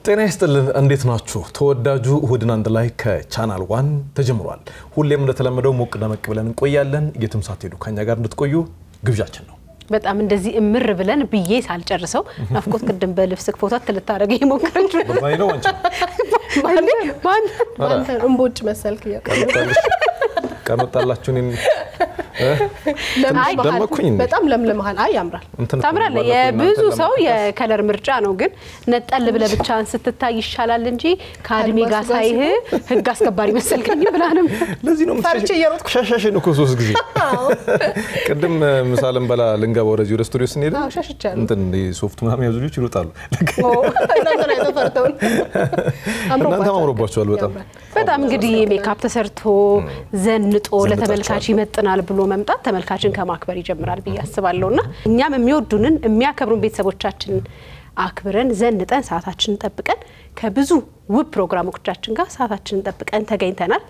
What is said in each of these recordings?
ጤና ይስጥልን እንዴት ናችሁ ተወዳጁ እሁድን አንድ ላይ ከቻናል 1 ተጀምሯል ሁሌም እንደተለመደው ሞቅ ደመቅ ብለን እንቆያለን የትም ሳትሄዱ ከኛ ጋር እንድትቆዩ ግብዣችን ነው በጣም እንደዚህ እምር ብለን ብዬ ሳልጨርሰው ናፍቆት ቅድም በልፍስክ ፎቶ ተልታረገ ይሞክራል በባይ ነው አንቺ ማን እንቦጭ መሰልክ ያቀርባለሽ ቀመጣላችሁን ደመኩኝ በጣም ለምለምሃል አይ ያምራል ታምራለ የብዙ ሰው የከለር ምርጫ ነው ግን ነጠል ብለ ብቻን ስትታይ ይሻላል እንጂ ካድሚ ጋር ሳይህ ህግ አስከባሪ መሰልከኝ ብላንም ለዚህ ነው ፈርቼ እየሮጥኩ ሻሻሽን እኮ ሶስት ጊዜ ቅድም ምሳለም በላ ልንገባ ወደዚህ ወደ ስቱዲዮ ስንሄድ እንትን ሶፍት ምናምን ያዙ ልጅ ይሮጣሉ እናንተ ላይ ተፈርተው እናንተ አምሮባችኋል በጣም እንግዲህ ሜካፕ ተሰርቶ ዘንጦ ለተመልካች ይመጥናል ብሎ መምጣት ተመልካችን ከማክበር ይጀምራል በያስባለውና እኛም የሚወዱንን የሚያከብሩን ቤተሰቦቻችን አክብረን ዘንጠን ሰዓታችንን ጠብቀን ከብዙ ውብ ፕሮግራሞቻችን ጋር ሰዓታችንን ጠብቀን ተገኝተናል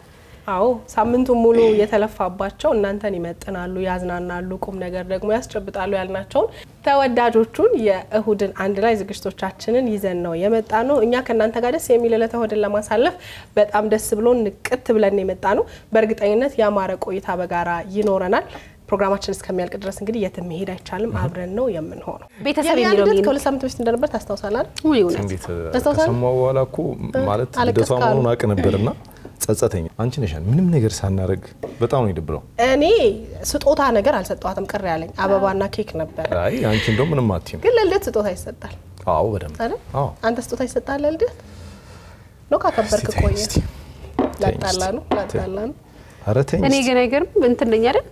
አዎ ሳምንቱ ሙሉ የተለፋባቸው እናንተን ይመጥናሉ ያዝናናሉ ቁም ነገር ደግሞ ያስጨብጣሉ ያልናቸው ተወዳጆቹን የእሁድን አንድ ላይ ዝግጅቶቻችንን ይዘን ነው የመጣነው እኛ ከናንተ ጋር ደስ የሚል ለተወደለ ለማሳለፍ በጣም ደስ ብሎን ንቅት ብለን የመጣነው በእርግጠኝነት ያማረ ቆይታ በጋራ ይኖረናል ፕሮግራማችን እስከሚያልቅ ድረስ እንግዲህ የት መሄድ አይቻልም አብረን ነው የምንሆነው ቤተሰብ የሚለው ምን ከሁለት ሳምንት በፊት እንደነበር ታስታውሳላል እንዴት ተሰማው ዋላኩ ማለት ደታውኑ አቅ ነበርና ጸጸተኝ አንቺ ነሻን ምንም ነገር ሳናረግ በጣም ነው ይደብረው እኔ ስጦታ ነገር አልሰጣዋትም ቅር ያለኝ አበባና ኬክ ነበር አይ አንቺ እንደው ምንም አትይም ግን ለልደት ስጦታ ይሰጣል አዎ በደንብ አዎ አንተ ስጦታ ይሰጣል ለልደት ነው ካከበርክ ቆየ ላጣላኑ አረተኝ እኔ ግን አይገርም እንትን ነኝ አይደል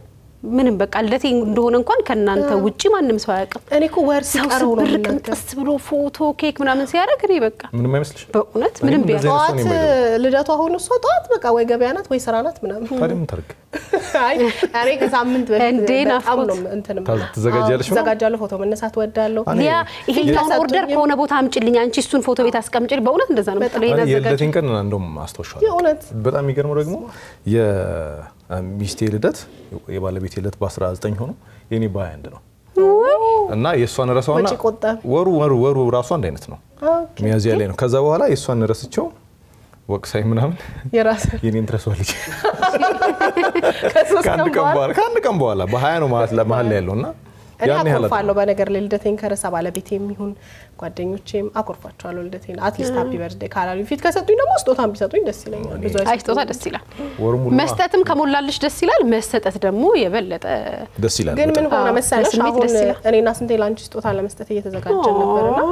ምንም በቃ ለቴ እንደሆነ እንኳን ከናንተ ውጪ ማንንም ሰው ያቀም እኔ እኮ ወር ሲቀርው ነው ቅንጥስ ብሎ ፎቶ ኬክ ምናምን ሲያረግ እኔ በቃ ምንም አይመስልሽ በእውነት ምንም ቢያጣት ልደቷ ሆኖ ሷጣት በቃ ወይ ገበያናት ወይ ስራናት ምናምን ታዲያ ምን ታርግ አይ አሬ ከሳምንት በፊት በጣም ነው እንትን ተዘጋጃለሽ ተዘጋጃለሁ ፎቶ መነሳት ወዳለሁ ያ ይሄን ኦርደር ከሆነ ቦታ አምጪልኝ አንቺ እሱን ፎቶ ቤት አስቀምጪልኝ በእውነት እንደዛ ነው በተለይና የልደቴን ቀን እንደውም አስተዋሻለሁ የእውነት በጣም የሚገርመው ደግሞ የሚስቴ ልደት የባለቤቴ ልደት በ19 ሆኖ የኔ በ21 ነው እና የሷን ረሳውና ወሩ ራሱ አንድ አይነት ነው ሚያዚያ ላይ ነው ከዛ በኋላ የሷን ረስቸው ወቅሳይ ምናምን የኔን ትረሳዋለች ከአንድ ቀን በኋላ በ20 ነው ማለት ለማህል ያለውና ያኔ አቆርፋለሁ በነገር ለልደቴን ከረሳ ባለቤቴም ይሁን ጓደኞቼም አቆርፋቸዋለሁ ልደቴን አትሊስት ሃፒ በርዝዴይ ካላሉ ፊት ከሰጡኝ ደግሞ ስጦታም ቢሰጡኝ ደስ ይለኛል ብዙ አይ ስጦታ ደስ ይላል መስጠትም ከሞላልሽ ደስ ይላል መስጠት ደግሞ የበለጠ ደስ ይላል ግን ምን ሆነ መሰለሽ አሁን እኔና ስንቴ ላንቺ ስጦታ ለመስጠት እየተዘጋጀን ነበርና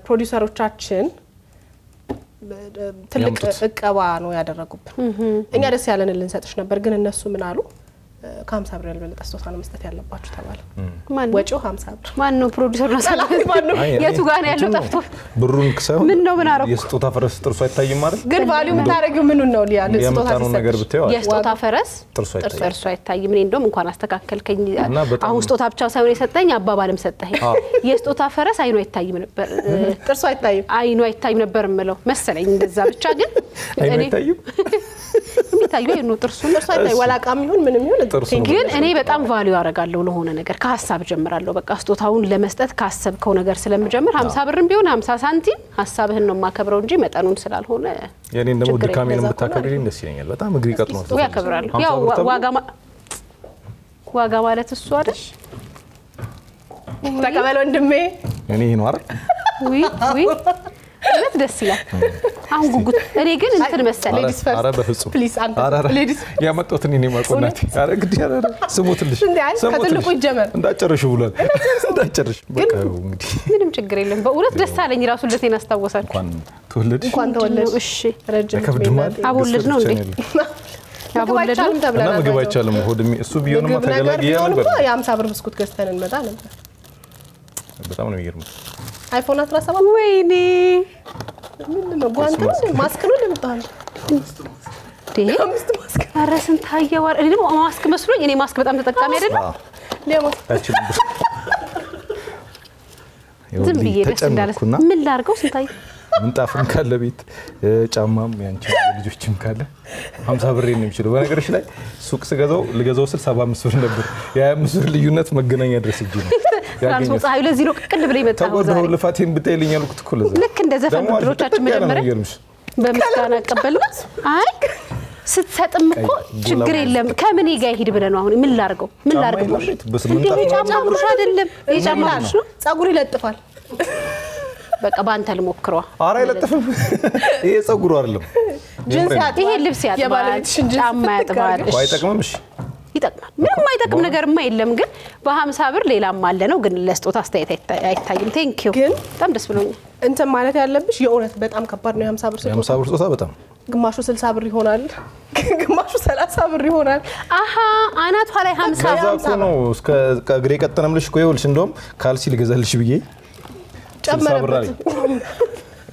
ፕሮዲዩሰሮቻችን ትልቅ እቀባ ነው ያደረጉብን እኛ ደስ ያለን ልንሰጥሽ ነበር ግን እነሱ ምን አሉ ከ50 ብር ያልበለጠ ስጦታ ነው መስጠት ያለባችሁ ተባለ ማን ወጪው 50 ብር ማን ነው ፕሮዲዩሰር ነው ሰላም የቱ ጋር ነው ያለው ጠፍቶ ብሩን ከሳይሆን ምን ነው ምን አረኩ የስጦታ ፈረስ ጥርሱ አይታይም ማለት ግን ቫልዩ ምታረጊው ምኑን ነው ሊያ ስጦታ ሲሰጥ ነገር ብትይው የስጦታ ፈረስ ጥርሱ አይታይም እኔ እንደውም እንኳን አስተካከልከኝ አሁን ስጦታ ብቻ ሳይሆን የሰጠኝ አባባልም ሰጠኝ የስጦታ ፈረስ አይኑ አይታይም ነበር ጥርሱ አይታይም አይኑ አይታይም ነበር ምለው መሰለኝ እንደዛ ብቻ ግን አይኑ አይታይም የሚታየው አይኑ ጥርሱ አይታይ ወላቃም ይሁን ምንም ይሁን ግን እኔ በጣም ቫልዩ አረጋለሁ ለሆነ ነገር ከሐሳብ ጀምራለሁ በቃ ስጦታውን ለመስጠት ካሰብከው ነገር ስለምጀምር 50 ብርም ቢሆን 50 ሳንቲም ሐሳብህን ነው ማከብረው እንጂ መጠኑን ስላልሆነ የኔን ደግሞ ድካሜን የምታከብሪኝ ደስ ይለኛል በጣም እግሪ ቀጥኖ ነው ያከብራለሁ ያው ዋጋ ማለት እሱ አይደል ተቀበል ወንድሜ እኔ ነው አይደል ዊ እለት ደስ ይላል አሁን ጉጉት እኔ ግን እንትን መሰለኝ ሌዲስ ፈርስት አረ በፍጹም ፕሊዝ አንተ ሌዲስ ያመጣሁት እኔ ማቆናት አረ ግድ ያለ ስሙትልሽ ከትልቁ ይጀመር እንዳጨርሽ ብሏል እንዳጨርሽ በቃ እንግዲህ ምንም ችግር የለም በእውነት ደስ አለኝ ራሱ ለቴና አስተዋወሳችሁ እንኳን ተወለድሽ እሺ ረጅም አቦልድ ነው እንዴ አቦልድ ነው ተብለና ምግብ አይቻልም ሆድም እሱ ቢሆንማ ተገላግያ ነበር ያ50 ብር ብስኩት ገዝተን እንመጣ ነበር በጣም ነው የሚገርመው አይፎን 17 ወይኔ ምንድነው ጓንት ነው ማስክ ነው ለምጣል አምስት ማስክ አረስን ታየዋል እኔ ደግሞ ማስክ መስሎኝ እኔ ማስክ በጣም ተጠቃሚ አይደለም ለሞ ዝም ብዬ ደስ እንዳለስ ምን ላርገው ስንታይ ምንጣፍም ካለ ቤት ጫማም ያንቺ ልጆችም ካለ 50 ብር ነው የሚችለው በነገርሽ ላይ ሱቅ ስገዛው ልገዛው 75 ብር ነበር ያ 5 ብር ልዩነት መገናኛ ድረስ እጂ ነው ትራንስፖርት ፀሐዩ ለዚህ ነው ቅቅል ብለ ይመጣው ዛሬ ልፋቴን ብታይልኝ ያልኩት እኮ ለዛ ልክ እንደ ዘፈን ድሮቻችን መጀመሪያ በምስጋና ቀበልና አይ ስትሰጥም እኮ ችግር የለም ከምን ይጋ ይሄድ ብለ ነው አሁን ምን ላርገው ጫማሽ አይደለም የጫማሽ ነው ጸጉር ይለጥፋል በቃ ባንተ ልሞክረዋ አራ ይለጥፍም ይሄ ጸጉሩ አይደለም ይሄ ልብስ ያጥባል ጫማ ያጥባል እሺ አይጠቅምም እሺ ይጠቅማል ምንም አይጠቅም ነገርማ የለም ግን በ50 ብር ሌላም አለ ነው ግን ለስጦታ አስተያየት አይታይም ቴንክ ዩ ግን በጣም ደስ ብሎኛል እንትን ማለት ያለብሽ የእውነት በጣም ከባድ ነው የ50 ብር ስጦታ የ50 ብር ስጦታ በጣም ግማሹ 60 ብር ይሆናል ግማሹ 30 ብር ይሆናል አሃ አናቷ ላይ 50 ነው እስከ እግሬ ቀጠነምልሽ እኮ ይኸውልሽ እንደውም ካልሲ ልገዛልሽ ብዬ ጨመረበት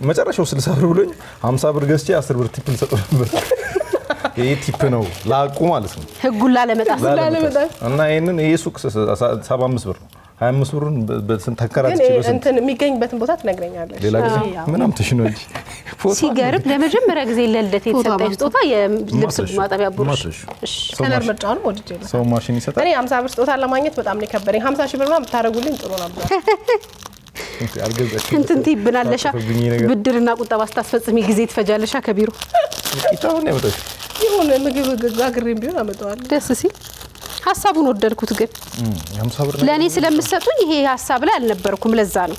መጨረሻው 60 ብር ብሎኝ 50 ብር ገዝቼ 10 ብር ቲፕ ልሰጠው ነበር ይሄ ቲፕ ነው ላቁ ማለት ነው ህጉላ ለመጣስ እና ይሄንን የሱቅ 75 ብር ነው 25 ብሩን በስንት ተከራጭ ይችላል እንትን የሚገኝበትን ቦታ ትነግረኛለሽ ሌላ ጊዜ ምንም ተሽኖ እንጂ ሲገርም ለመጀመሪያ ጊዜ ለልደት የተሰጠኝ ስጦታ የልብስ ማጠቢያ ብሩሽ እሺ ከለር ምርጫውን ወድጄ ነው ሰው ማሽን ይሰጣል እኔ 50 ብር ስጦታ ለማግኘት በጣም ነው ከበረኝ 50 ሺህ ብርማ ብታረጉልኝ ጥሩ ነበር እንትን ትይብናለሻ ብድርና ቁጠባ ስታስፈጽሚ ጊዜ ትፈጃለሻ ከቢሮ ይታውን ያመጣሽ ይሁን ምግብ ጋግሬም ቢሆን አመጣዋለሁ ደስ ሲል ሐሳቡን ወደድኩት ግን 50 ብር ለኔ ስለምሰጡኝ ይሄ ሐሳብ ላይ አልነበርኩም ለዛ ነው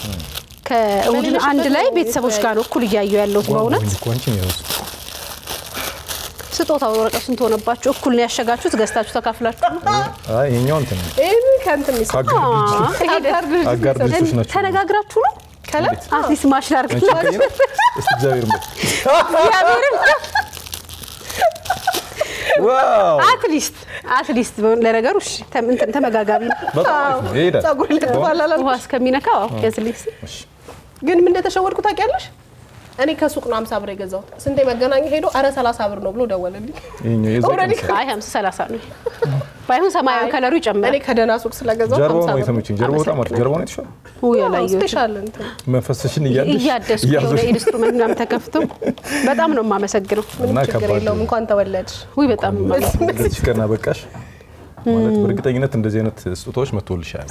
ከእሁድ አንድ ላይ ቤተሰቦች ጋር ነው እኩል እያየሁ ያለሁት በእውነት ስጦታው ወረቀቱ ስንት ሆነባችሁ እኩል ነው ያሸጋችሁት ገዝታችሁ ተካፍላችሁ አይ የኛው እንትን ከእንትን አጋር ድርጅቶች ናቸው ተነጋግራችሁ ነው ከለት አትሊስት ማሽ ላርግላችሁ እግዚአብሔር ዋው አትሊስት ለነገሩ እሺ እንትን ተመጋጋቢ ነው ጸጉር ለተባላላ ውሃ እስከሚነካው ያዝልኝ ግን ምን እንደተሸወድኩ ታውቂያለሽ እኔ ከሱቅ ነው 50 ብር የገዛው ስንቴ መገናኛ ሄዶ አረ 30 ብር ነው ብሎ ደወለልኝ አይ 50 30 ነው ባይሆን ሰማያዊ ከለሩ ይጨምራል እኔ ከደና ሱቅ ስለገዛው 50 ጀርባው ነው የተመቸኝ ጀርባው በጣም ጀርባው ነው የተሻለ ያላየው ስፔሻል እንትን መንፈስሽን እያደሱ የሆነ ኢንስትሩመንት ምናምን ተከፍቶ በጣም ነው የማመሰግነው ምንም ችግር የለውም እንኳን ተወለድሽ ወይ በጣም ማለት ከና በቃሽ ማለት በርግጠኝነት እንደዚህ አይነት ስጦታዎች መጥቶልሻል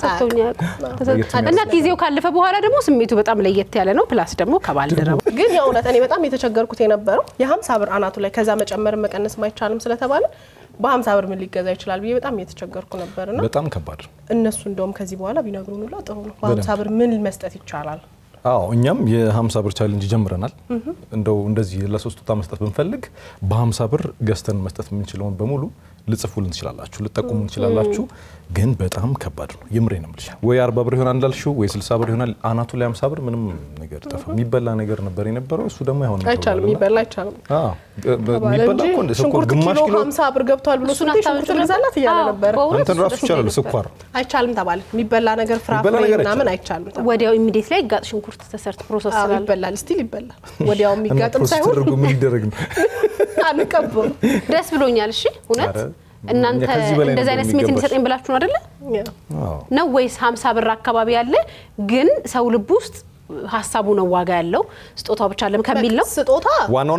እና ጊዜው ካለፈ በኋላ ደግሞ ስሜቱ በጣም ለየት ያለ ነው ፕላስ ደግሞ ከባልደረባ ግን የእውነት እኔ በጣም የተቸገርኩት የነበረው የ50 ብር አናቱ ላይ ከዛ መጨመር መቀነስ ማይቻልም ስለተባለ በ50 ብር ምን ሊገዛ ይችላል ብዬ በጣም የተቸገርኩ ነበርና በጣም ከባድ እነሱ እንደውም ከዚህ በኋላ ቢነግሩን ሁሉ ጥሩ ነው በ50 ብር ምን መስጠት ይቻላል አዎ እኛም የ50 ብር ቻሌንጅ ጀምረናል እንደው እንደዚህ ለሶስቱታ መስጠት ብንፈልግ በ50 ብር ገዝተን መስጠት የምንችለውን በሙሉ ልጽፉልን እንችላላችሁ ልጠቁሙን እንችላላችሁ ግን በጣም ከባድ ነው የምሬ ነው ልጅ ወይ 40 ብር ይሆናል እንዳልሽው ወይ 60 ብር ይሆናል አናቱ ላይ 50 ብር ምንም ነገር ጠፋ የሚበላ ነገር ነበር የነበረው እሱ ደግሞ አይሆንም አይቻልም የሚበላ አይቻልም የሚበላ እኮ እንደ ስኳር ግማሽ ኪሎ 50 ብር ገብቷል ብሎ ሽንኩርት ገዛላት ይያለ ነበር እንትን ራሱ ይችላል ስኳር አይቻልም ተባለ የሚበላ ነገር ፍራፍሬ ምናምን አይቻልም ወዲያው ኢሚዲየት ላይ ጋጥ ሽንኩርት ተሰርቶ ፕሮሰስ ስላለ ይበላል ስቲል ይበላል ወዲያው የሚጋጥም ሳይሆን ተደርጎ ምን ይደረግ ነው አንቀበው ደስ ብሎኛል እሺ እውነት እናንተ እንደዛ አይነት ስሜት እንዲሰጠኝ ብላችሁ ነው አይደለ ነው ወይስ 50 ብር አካባቢ ያለ ግን ሰው ልብ ውስጥ ሐሳቡ ነው ዋጋ ያለው ስጦታው ብቻ አለም ከሚል ነው ስጦታ ዋናው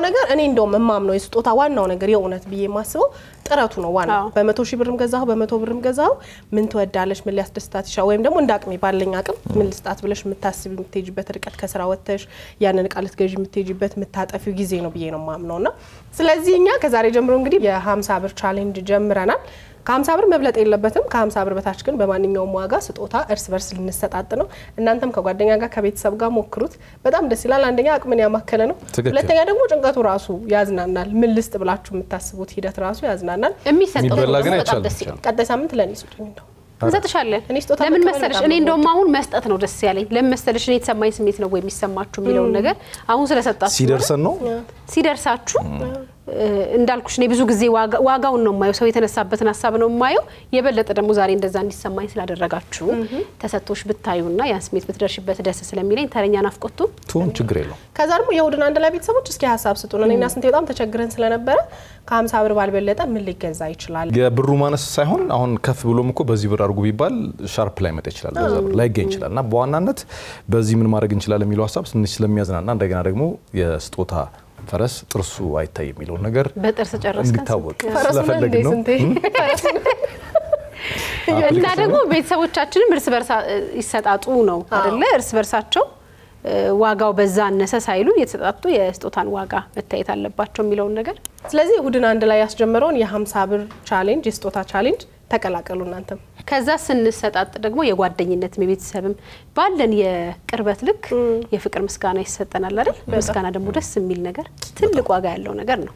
ነገር እኔ እንደውም እማም ነው የስጦታ ዋናው ነገር የእውነት ብዬ ማስበው ጥረቱ ነው ዋናው በ100 ሺህ ብርም ገዛው በ100 ብርም ገዛው ምን ትወዳለሽ ምን ሊያስደስታት ይሻል ወይም ደግሞ እንዳቅሜ ባለኝ አቅም ምን ልስጣት ብለሽ የምታስቢ የምትሄጂበት ርቀት ከስራ ወጥተሽ ያንን ቃል ልትገዢ የምትሄጂበት የምታጠፊው ጊዜ ነው ብዬ ነው ማምነውና ስለዚህ እኛ ከዛሬ ጀምሮ እንግዲህ የ50 ብር ቻሌንጅ ጀምረናል ከ50 ብር መብለጥ የለበትም ከ50 ብር በታች ግን በማንኛውም ዋጋ ስጦታ እርስ በርስ ልንሰጣጥ ነው እናንተም ከጓደኛ ጋር ከቤተሰብ ጋር ሞክሩት በጣም ደስ ይላል አንደኛ አቅምን ያማከለ ነው ሁለተኛ ደግሞ ጭንቀቱ ራሱ ያዝናናል ምን ልስጥ ብላችሁ የምታስቡት ሂደት ራሱ ያዝናናል የሚሰጠው በጣም ደስ ይላል ቀጣይ ሳምንት ለኔ ስጡኝ እንደው እንሰጥሻለን ለምን መሰለሽ እኔ እንደውም አሁን መስጠት ነው ደስ ያለኝ ለምን መሰለሽ እኔ የተሰማኝ ስሜት ነው ወይ የሚሰማችሁ የሚለው ነገር አሁን ስለሰጣችሁ ሲደርሰን ነው ሲደርሳችሁ እንዳልኩሽ ነው ብዙ ጊዜ ዋጋውን ነው ማየው ሰው የተነሳበትን ሐሳብ ነው ማየው የበለጠ ደግሞ ዛሬ እንደዛ እንዲሰማኝ ስላደረጋችሁ ተሰጥቶሽ ብታዩና ያን ስሜት ብትደርሽበት ደስ ስለሚለኝ ተረኛ ናፍቆቱ ቱን ችግር የለው ከዛ ደግሞ የሁድን አንድ ላይ ቤተሰቦች እስኪ ሐሳብ ስጡን እኔና ስንት በጣም ተቸግረን ስለነበረ ከ50 ብር ባልበለጠ ምን ሊገዛ ይችላል የብሩ ማነስ ሳይሆን አሁን ከፍ ብሎም እኮ በዚህ ብር አርጉ ቢባል ሻርፕ ላይ መጣ ይችላል በዛ ብር ላይ ገኝ ይችላልና በዋናነት በዚህ ምን ማድረግ እንችላለን የሚለው ሐሳብ ትንሽ ስለሚያዝናና እንደገና ደግሞ የስጦታ ፈረስ ጥርሱ አይታይ የሚለው ነገር በጥርስ ጨረስከ እንድታወቅ ስለፈለግን ነው እና ደግሞ ቤተሰቦቻችንም እርስ በርሳ ይሰጣጡ ነው አይደለ እርስ በርሳቸው ዋጋው በዛ አነሰ ሳይሉ የተሰጣጡ የስጦታን ዋጋ መታየት አለባቸው የሚለው ነገር ስለዚህ እሁድን አንድ ላይ ያስጀመረውን የ50 ብር ቻሌንጅ የስጦታ ቻሌንጅ ተቀላቀሉ እናንተም ከዛ ስንሰጣጥ ደግሞ የጓደኝነት የቤተሰብም ባለን የቅርበት ልክ የፍቅር ምስጋና ይሰጠናል አይደል ምስጋና ደግሞ ደስ የሚል ነገር ትልቅ ዋጋ ያለው ነገር ነው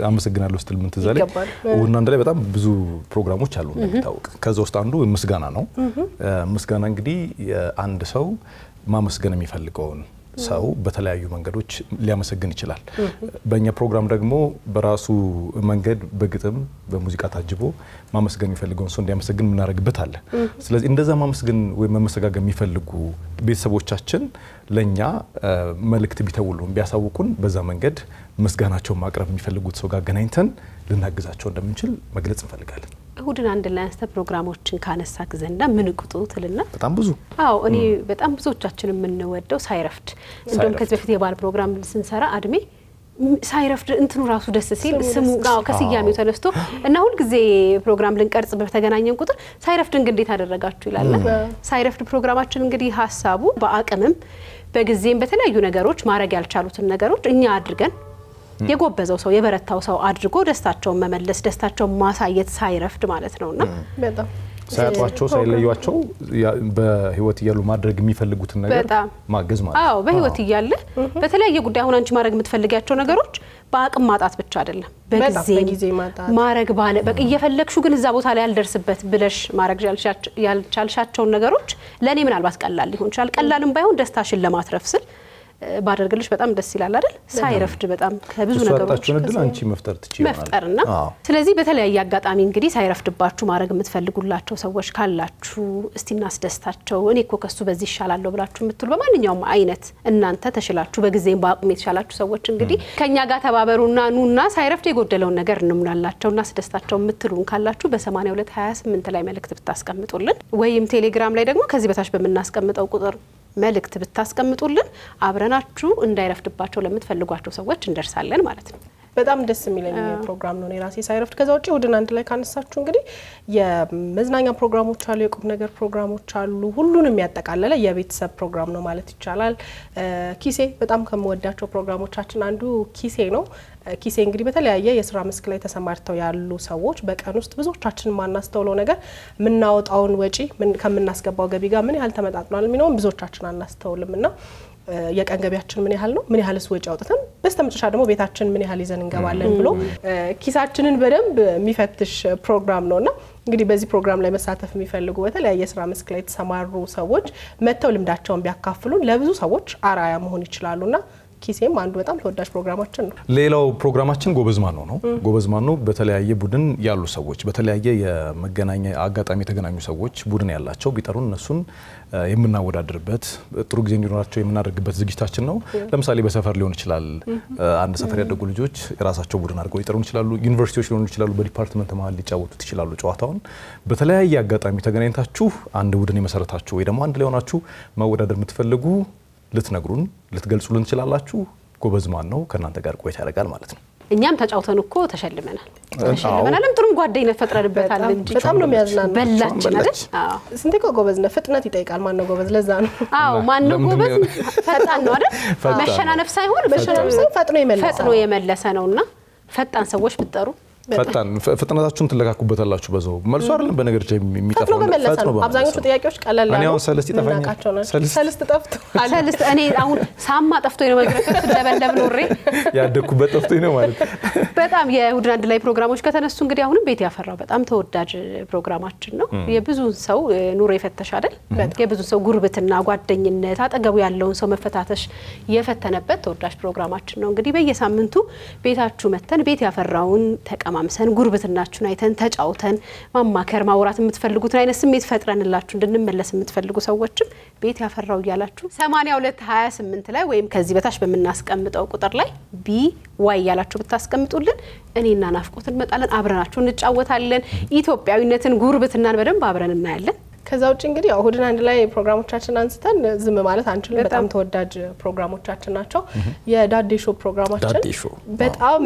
አመሰግናለሁ ስትል ምን ትዛለኝ እሁድን አንድ ላይ በጣም ብዙ ፕሮግራሞች አሉ እንደምታውቅ ከዛ ውስጥ አንዱ ምስጋና ነው ምስጋና እንግዲህ አንድ ሰው ማመስገን የሚፈልገውን ሰው በተለያዩ መንገዶች ሊያመሰግን ይችላል በእኛ ፕሮግራም ደግሞ በራሱ መንገድ በግጥም በሙዚቃ ታጅቦ ማመስገን የሚፈልገውን ሰው እንዲያመሰግን ምናረግበት አለ ስለዚህ እንደዛ ማመስገን ወይ መመሰጋገን የሚፈልጉ ቤተሰቦቻችን ለኛ መልእክት ቢተውሉን ቢያሳውቁን በዛ መንገድ ምስጋናቸውን ማቅረብ የሚፈልጉት ሰው ጋር ገናኝተን ልናግዛቸው እንደምንችል መግለጽ እንፈልጋለን እሁድን አንድ ላይ አንስተ ፕሮግራሞችን ካነሳክ ዘንዳ ምን ቁጡትልና በጣም ብዙ እኔ በጣም ብዙዎቻችን የምንወደው ሳይረፍድ እንደውም ከዚህ በፊት የባል ፕሮግራም ስንሰራ አድሜ ሳይረፍድ እንትኑ ራሱ ደስ ሲል ስሙ ከስያሜው ተነስቶ እና ሁሉ ጊዜ ፕሮግራም ልንቀርጽ በተገናኘን ቁጥር ሳይረፍድን እንዴት አደረጋችሁ ይላል ሳይረፍድ ፕሮግራማችን እንግዲህ ሐሳቡ በአቅምም በጊዜም በተለያዩ ነገሮች ማረግ ያልቻሉትን ነገሮች እኛ አድርገን የጎበዘው ሰው የበረታው ሰው አድርጎ ደስታቸውን መመለስ ደስታቸውን ማሳየት ሳይረፍድ ማለት ነውና በጣም ሳያጧቸው ሳይለዩዋቸው በህይወት ይያሉ ማድረግ የሚፈልጉትን ነገር ማገዝ ማለት በህይወት ይያለ በተለያየ ጉዳይ አሁን አንቺ ማድረግ የምትፈልጊያቸው ነገሮች በአቅም ማጣት ብቻ አይደለም በጊዜ ማጣት ማረግ ባለ በቃ እየፈለግሹ ግን እዛ ቦታ ላይ ያልደርስበት ብለሽ ማረግ ያልቻልሻቸው ነገሮች ለኔ ምናልባት ቀላል ሊሆን ይችላል ቀላልም ባይሆን ደስታሽን ለማትረፍ ስል ባደርግልሽ በጣም ደስ ይላል አይደል ሳይረፍድ በጣም ከብዙ ነገሮች እድል አንቺ መፍጠር ትችያለሽ መፍጠርና ስለዚህ በተለያየ አጋጣሚ እንግዲህ ሳይረፍድባችሁ ማድረግ የምትፈልጉላቸው ሰዎች ካላችሁ እስቲና አስደስታቸው እኔ እኮ ከሱ በዚህ ይሻላል ብላችሁ የምትሉ በማንኛውም አይነት እናንተ ተሽላችሁ በጊዜም በአቅም የተሻላችሁ ሰዎች እንግዲህ ከኛ ጋር ተባበሩና ኑና ሳይረፍድ የጎደለውን ነገር እንምላላቸውና አስደስታቸው የምትሉን ካላችሁ በ8228 ላይ መልእክት ብታስቀምጡልን ወይም ቴሌግራም ላይ ደግሞ ከዚህ በታች በመናስቀምጠው ቁጥር መልእክት ብታስቀምጡልን አብረናችሁ እንዳይረፍድባቸው ለምትፈልጓቸው ሰዎች እንደርሳለን ማለት ነው በጣም ደስ የሚለኝ ፕሮግራም ነው ራሴ ሳይረፍድ ከዛ ውጪ እሁድን አንድ ላይ ካነሳችሁ እንግዲህ የመዝናኛ ፕሮግራሞች አሉ የቁም ነገር ፕሮግራሞች አሉ ሁሉንም ያጠቃለለ የቤተሰብ ፕሮግራም ነው ማለት ይቻላል ኪሴ በጣም ከመወዳቸው ፕሮግራሞቻችን አንዱ ኪሴ ነው ኪሴ እንግዲህ በተለያየ የስራ መስክ ላይ ተሰማርተው ያሉ ሰዎች በቀን ውስጥ ብዙዎቻችን ማናስተውለው ነገር ምናወጣውን ወጪ ከምናስገባው ገቢ ጋር ምን ያህል ተመጣጣናል የሚነው ብዙዎቻችን አናስተውልምና የቀን ገቢያችን ምን ያህል ነው ምን ያህልስ ወጪ አውጥተን በስተመጨረሻ ደግሞ ቤታችን ምን ያህል ይዘን እንገባለን ብሎ ኪሳችንን በደንብ የሚፈትሽ ፕሮግራም ነውና እንግዲህ በዚህ ፕሮግራም ላይ መሳተፍ የሚፈልጉ በተለያየ ስራ መስክ ላይ ተሰማሩ ሰዎች መተው ልምዳቸውን ቢያካፍሉን ለብዙ ሰዎች አራያ መሆን ይችላሉና ኪሴም አንዱ በጣም ተወዳጅ ፕሮግራማችን ነው ሌላው ፕሮግራማችን ጎበዝማን ነው ጎበዝማን ነው በተለያየ ቡድን ያሉ ሰዎች በተለያየ የመገናኛ አጋጣሚ የተገናኙ ሰዎች ቡድን ያላቸው ቢጠሩን እነሱን የምናወዳድርበት ጥሩ ጊዜ እንዲኖራቸው የምናደርግበት ዝግጅታችን ነው ለምሳሌ በሰፈር ሊሆን ይችላል አንድ ሰፈር ያደጉ ልጆች ራሳቸው ቡድን አድርገው ይጠሩን ይችላሉ ዩኒቨርሲቲዎች ሊሆኑ ይችላሉ በዲፓርትመንት መሃል ሊጫወቱት ይችላሉ ጨዋታውን በተለያየ አጋጣሚ ተገናኝታችሁ አንድ ቡድን የመሰረታችሁ ወይ ደግሞ አንድ ላይ ሆናችሁ ማወዳደር የምትፈልጉ ልትነግሩን ልትገልጹልን ይችላልላችሁ ጎበዝማን ነው ከናንተ ጋር ቆይታ ያደርጋል ማለት ነው እኛም ተጫውተን እኮ ተሸልመናልም ጥሩም ጓደኝነት ፈጥረንበታል እንጂ በጣም ነው የሚያዝናናው በላችን አይደል ስንቴ እኮ ጎበዝነት ፍጥነት ይጠይቃል ማን ነው ጎበዝ ለዛ ነው ማን ነው ጎበዝ ፈጣን ነው አይደል መሸናነፍ ሳይሆን ፈጥኖ የመለሰ ነውና ፈጣን ሰዎች ብትጠሩ ፈጣን ፍጥነታችሁን ትለካኩበታላችሁ በዛው መልሶ አይደለም በነገር የሚጠፋው ፈጥኖ አብዛኞቹ ጥያቄዎች ቀላል እኔ አሁን ሰለስት ይጠፋኛል ሰለስት ጠፍቶ ሰለስት እኔ አሁን ሳማ ጠፍቶኝ ነው መግረፍ ለበለብ ኖሬ ያደኩበት ጠፍቶኝ ነው ማለት በጣም የእሁድን አንድ ላይ ፕሮግራሞች ከተነሱ እንግዲህ አሁንም ቤት ያፈራው በጣም ተወዳጅ ፕሮግራማችን ነው የብዙ ሰው ኑሮ ይፈተሽ አይደል የብዙ ሰው ጉርብትና ጓደኝነት አጠገቡ ያለውን ሰው መፈታተሽ የፈተነበት ተወዳጅ ፕሮግራማችን ነው እንግዲህ በየሳምንቱ ቤታችሁ መተን ቤት ያፈራውን ማምሰን ጉርብትናችሁን አይተን ተጫውተን ማማከር ማውራት የምትፈልጉትን አይነት ስሜት ፈጥረንላችሁ እንድንመለስ የምትፈልጉ ሰዎችም ቤት ያፈራው ይያላችሁ 8228 ላይ ወይም ከዚህ በታች በመናስቀምጠው ቁጥር ላይ BY ያላችሁ ብታስቀምጡልን እኔና ናፍቆትን መጣለን አብረናችሁ እንጫወታለን ኢትዮጵያዊነትን ጉርብትናን በደንብ አብረን እናያለን ከዛ ውጪ እንግዲህ እሁድን አንድ ላይ ፕሮግራሞቻችን አንስተን ዝም ማለት አንችልም። በጣም ተወዳጅ ፕሮግራሞቻችን ናቸው። የዳዴ ሾው ፕሮግራማችን በጣም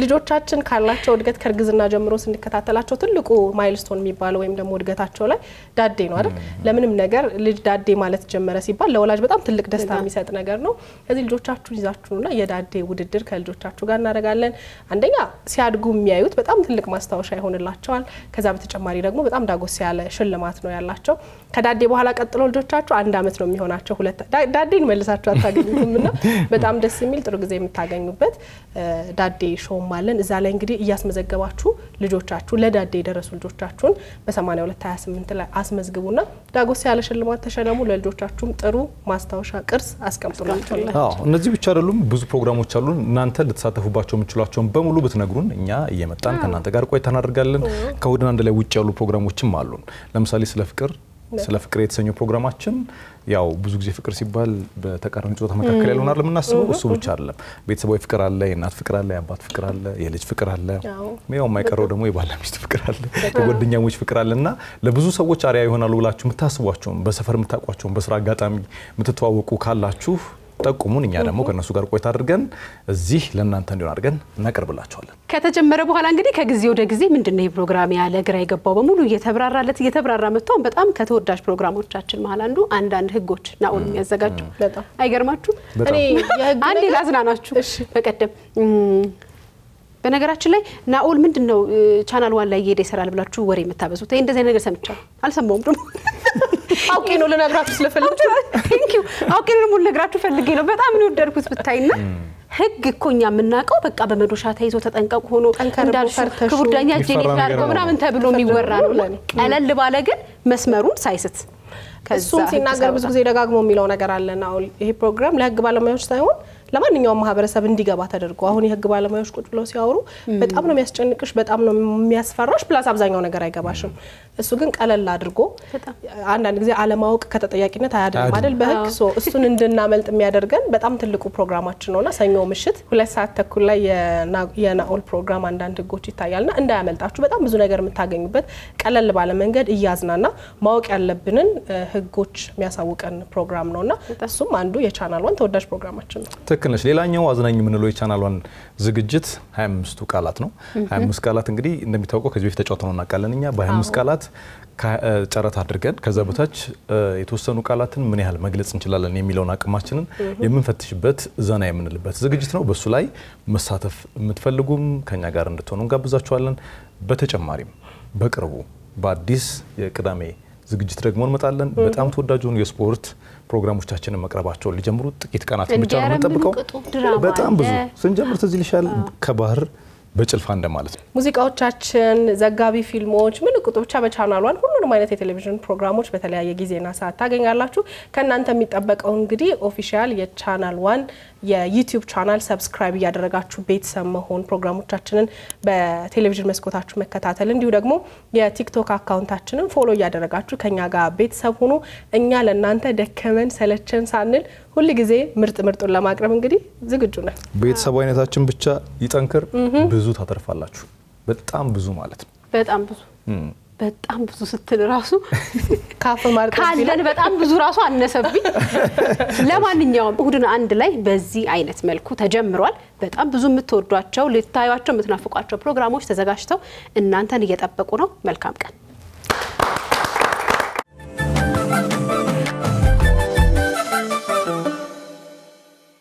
ልጆቻችን ካላቸው እድገት ከርግዝና ጀምሮ ስንከታተላቸው ትልቁ ማይልስቶን የሚባለው ወይም ደግሞ እድገታቸው ላይ ዳዴ ነው አይደል? ለምንም ነገር ልጅ ዳዴ ማለት ጀመረ ሲባል ለወላጅ በጣም ትልቅ ደስታ የሚሰጥ ነገር ነው። ስለዚህ ልጆቻችሁን ይዛችሁና የዳዴ ውድድር ከልጆቻችሁ ጋር እናደርጋለን። አንደኛ ሲያድጉ የሚያዩት በጣም ትልቅ ማስታወሻ ይሆንላቸዋል። ከዛ በተጨማሪ ደግሞ በጣም ዳጎስ ያለ ሽልማት ነው ያላቸው። ከዳዴ በኋላ ቀጥሎ ልጆቻችሁ 1 አመት ነው የሚሆናቸው። ዳዴን መልሳችሁ አታገኙትምና በጣም ደስ የሚል ጥሩ ጊዜ የምታገኙበት ዳዴ ሾው አለን። እዛ ላይ እንግዲህ እያስመዘገባችሁ ልጆቻችሁ ለዳዴ የደረሱ ልጆቻችሁን በ8228 ላይ አስመዝግቡና ዳጎስ ያለ ሽልማት ተሸለሙ። ለልጆቻችሁም ጥሩ ማስታወሻ ቅርስ አስቀምጡላቸው። እነዚህ ብቻ አይደሉም፣ ብዙ ፕሮግራሞች አሉ። እናንተ ልትሳተፉባቸው የምትችሏቸውን በሙሉ ብትነግሩን እኛ እየመጣን ከናንተ ጋር ቆይታ እናደርጋለን። ከእሁድ አንድ ላይ ውጭ ያሉ ፕሮግራሞችም አሉን። ለምሳሌ ስለ ፍቅር የተሰኘው ፕሮግራማችን ያው ብዙ ጊዜ ፍቅር ሲባል በተቃራኒ ጾታ መካከል ያለውን አይደለም እናስበው። እሱ ብቻ አይደለም፣ ቤተሰባዊ ፍቅር አለ፣ የእናት ፍቅር አለ፣ የአባት ፍቅር አለ፣ የልጅ ፍቅር አለ፣ ያው የማይቀረው ደግሞ የባልና ሚስት ፍቅር አለ፣ የጓደኛሞች ፍቅር አለና ለብዙ ሰዎች አሪያ ይሆናሉ ብላችሁ የምታስቧቸው በሰፈር የምታውቋቸው በስራ አጋጣሚ የምትተዋወቁ ካላችሁ ጠቁሙን። እኛ ደግሞ ከነሱ ጋር ቆይታ አድርገን እዚህ ለእናንተ እንዲሆን አድርገን እናቀርብላችኋለን። ከተጀመረ በኋላ እንግዲህ ከጊዜ ወደ ጊዜ ምንድነው ይሄ ፕሮግራም ያለ ግራ ይገባው በሙሉ እየተብራራ መጥቶ በጣም ከተወዳጅ ፕሮግራሞቻችን መሃል አንዳንድ ህጎች ናኦል የሚያዘጋጁ አይገርማችሁ? እኔ የህግ አንዴ ላዝናናችሁ። በቀደም በነገራችን ላይ ናኦል ምንድነው ቻናል 1 ላይ እየሄደ ይሰራል ብላችሁ ወሬ የምታበዙት? እንደዚህ ነገር ሰምቻለሁ። አልሰማውም ደግሞ አውቄ ነው ልነግራችሁ ስለፈለኩ ቴንኪው። አውቄ ነው ልነግራችሁ ፈልጌ ነው። በጣም ነው ወደድኩት ብታይና ህግ እኮ እኛ የምናውቀው በቃ በመዶሻ ተይዞ ተጠንቀቁ ሆኖ እንዳልሽ ክቡር ዳኛ ጄኔራል አድርጎ ምናምን ተብሎ የሚወራ ነው። ቀለል ባለ ግን መስመሩን ሳይስት እሱም ሲናገር ብዙ ጊዜ ደጋግሞ የሚለው ነገር አለ ናኦል። ይሄ ፕሮግራም ለህግ ባለሙያዎች ሳይሆን ለማንኛውም ማህበረሰብ እንዲገባ ተደርጎ አሁን የህግ ባለሙያዎች ቁጭ ብለው ሲያወሩ በጣም ነው የሚያስጨንቅሽ፣ በጣም ነው የሚያስፈራሽ፣ ፕላስ አብዛኛው ነገር አይገባሽም። እሱ ግን ቀለል አድርጎ አንዳንድ ጊዜ አለማወቅ ከተጠያቂነት አያድንም አይደል በህግ እሱን እንድናመልጥ የሚያደርገን በጣም ትልቁ ፕሮግራማችን ነውና ሰኞ ምሽት 2 ሰዓት ተኩል ላይ የናኦል ፕሮግራም አንዳንድ ህጎች ይታያልና እንዳያመልጣችሁ። በጣም ብዙ ነገር የምታገኙበት ቀለል ባለ መንገድ እያዝናና ማወቅ ያለብንን ህጎች የሚያሳውቀን ፕሮግራም ነውና እሱም አንዱ የቻናል 1 ተወዳጅ ፕሮግራማችን ነው። ትክክለሽ። ሌላኛው አዝናኝ የምንለው የቻናል 1 ዝግጅት 25 ቃላት ነው። 25 ቃላት እንግዲህ እንደሚታወቀው ከዚህ በፊት ተጫውተነው እናውቃለን። እኛ በ25 ቃላት ጨረታ አድርገን ከዛ በታች የተወሰኑ ቃላትን ምን ያህል መግለጽ እንችላለን የሚለውን አቅማችንን የምንፈትሽበት ዘና የምንልበት ዝግጅት ነው። በሱ ላይ መሳተፍ የምትፈልጉም ከኛ ጋር እንድትሆኑ እንጋብዛችኋለን። በተጨማሪም በቅርቡ በአዲስ የቅዳሜ ዝግጅት ደግሞ እንመጣለን። በጣም ተወዳጁን የስፖርት ፕሮግራሞቻችንን መቅረባቸው ሊጀምሩ ጥቂት ቀናት ብቻ ነው የምንጠብቀው። በጣም ብዙ ስንጀምር ትዝ ይልሻል ከባህር በጭልፋ እንደማለት ነው። ሙዚቃዎቻችን፣ ዘጋቢ ፊልሞች፣ ምን ቁጡ ብቻ በቻናል 1 ሁሉንም አይነት የቴሌቪዥን ፕሮግራሞች በተለያየ ጊዜና ሰዓት ታገኛላችሁ። ከናንተ የሚጠበቀው እንግዲህ ኦፊሻል የቻናል 1 የዩቲዩብ ቻናል ሰብስክራይብ ያደረጋችሁ ቤተሰብ መሆን፣ ፕሮግራሞቻችንን በቴሌቪዥን መስኮታችሁ መከታተል፣ እንዲሁ ደግሞ የቲክቶክ አካውንታችንን ፎሎ ያደረጋችሁ ከኛ ጋር ቤተሰብ ሆኑ። እኛ ለናንተ ደከመን ሰለቸን ሳንል ሁሉ ጊዜ ምርጡን ለማቅረብ እንግዲህ ዝግጁ ነን። ቤተሰባዊነታችን ብቻ ይጠንክር። ብዙ ታተርፋላችሁ። በጣም ብዙ ማለት ነው። በጣም ብዙ ስትል ራሱ ካፍ ማርጠ ካለን በጣም ብዙ ራሱ አነሰብኝ። ለማንኛውም እሁድን አንድ ላይ በዚህ አይነት መልኩ ተጀምሯል። በጣም ብዙ የምትወዷቸው ልታዩዋቸው የምትናፍቋቸው ፕሮግራሞች ተዘጋጅተው እናንተን እየጠበቁ ነው። መልካም ቀን።